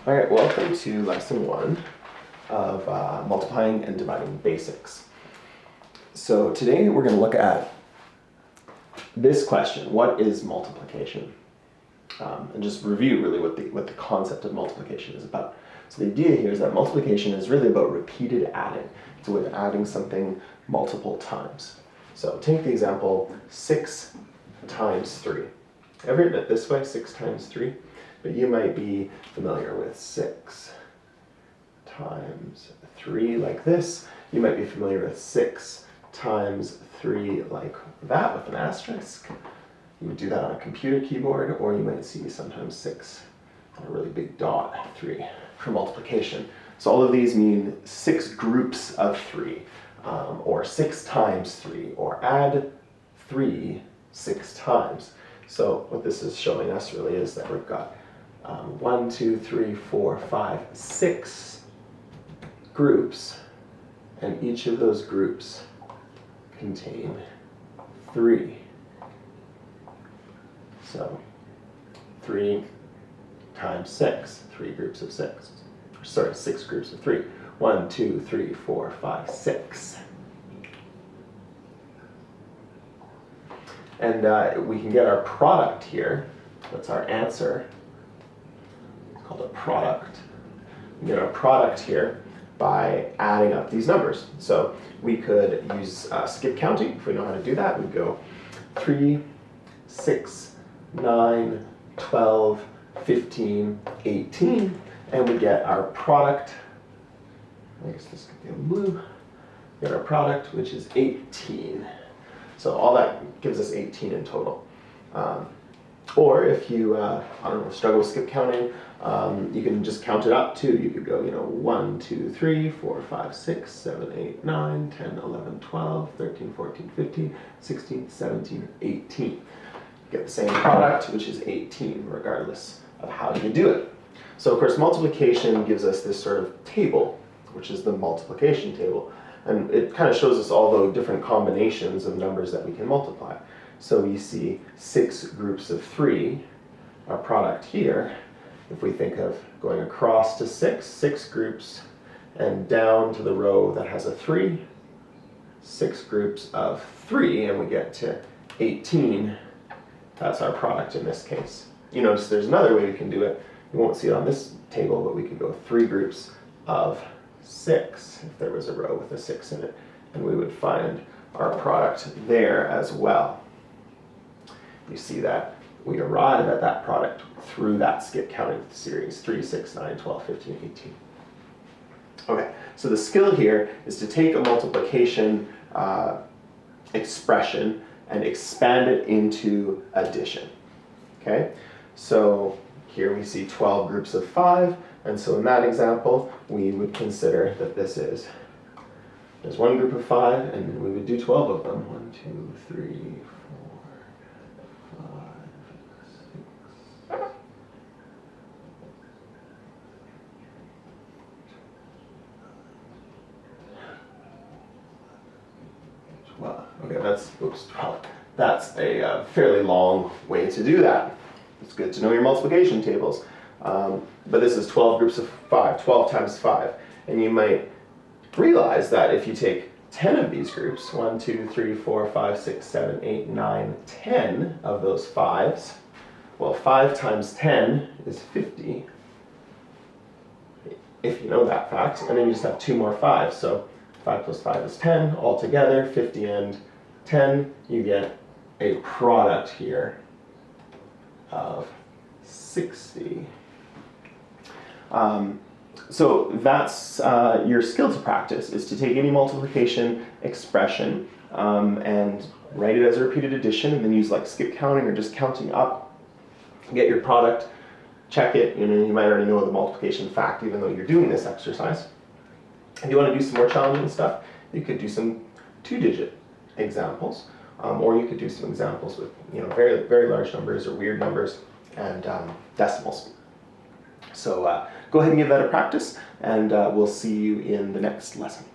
All right, welcome to lesson 1 of multiplying and dividing basics. So today we're going to look at this question: what is multiplication? And just review really what the concept of multiplication is about. So the idea here is that multiplication is really about repeated adding. It's a way of adding something multiple times. So take the example 6 times 3. Ever written it this way, 6 times 3? But you might be familiar with 6 times 3 like this. You might be familiar with 6 times 3 like that with an asterisk. You would do that on a computer keyboard, or you might see sometimes 6 on a really big dot, 3, for multiplication. So all of these mean 6 groups of 3, or 6 times 3, or add 3 6 times. So what this is showing us really is that we've got 1, 2, 3, 4, 5, 6 groups, and each of those groups contain 3. So 3 times 6, 3 groups of 6. Sorry, 6 groups of 3. 1, 2, 3, 4, 5, 6. And we can get our product here. That's our answer. It's called a product. We get our product here by adding up these numbers. So we could use skip counting. If we know how to do that, we'd go 3, 6, 9, 12, 15, 18, and we get our product. I guess this could be in blue. We get our product, which is 18. So all that gives us 18 in total. Or if you, struggle with skip counting, you can just count it up too. You could go, 1, 2, 3, 4, 5, 6, 7, 8, 9, 10, 11, 12, 13, 14, 15, 16, 17, 18. You get the same product, which is 18, regardless of how you do it. So of course, multiplication gives us this sort of table, which is the multiplication table. And it kind of shows us all the different combinations of numbers that we can multiply. So we see 6 groups of 3, our product here. If we think of going across to 6 groups, and down to the row that has a 3, 6 groups of 3, and we get to 18. That's our product in this case. You notice there's another way we can do it. You won't see it on this table, but we could go 3 groups of 6 if there was a row with a 6 in it, and we would find our product there as well. You see that we arrive at that product through that skip counting series: 3, 6, 9, 12, 15, 18. Okay, so the skill here is to take a multiplication expression and expand it into addition. Okay, so here we see 12 groups of 5, and so in that example, we would consider that there's one group of 5, and we would do 12 of them. 1, 2, 3, 4, 5, 6. Well, okay, that's 12. That's a fairly long way to do that. It's good to know your multiplication tables. But this is 12 groups of 5, 12 times 5. And you might realize that if you take 10 of these groups, 1, 2, 3, 4, 5, 6, 7, 8, 9, 10 of those 5s, well, 5 times 10 is 50, if you know that fact. And then you just have 2 more 5s. So 5 plus 5 is 10. Altogether, 50 and 10, you get a product here of 60. So that's your skill to practice, is to take any multiplication expression and write it as a repeated addition, and then use like skip counting or just counting up, get your product, check it. You might already know the multiplication fact even though you're doing this exercise. If you want to do some more challenging stuff, you could do some 2-digit examples, or you could do some examples with very, very large numbers or weird numbers and decimals. So go ahead and give that a practice, and we'll see you in the next lesson.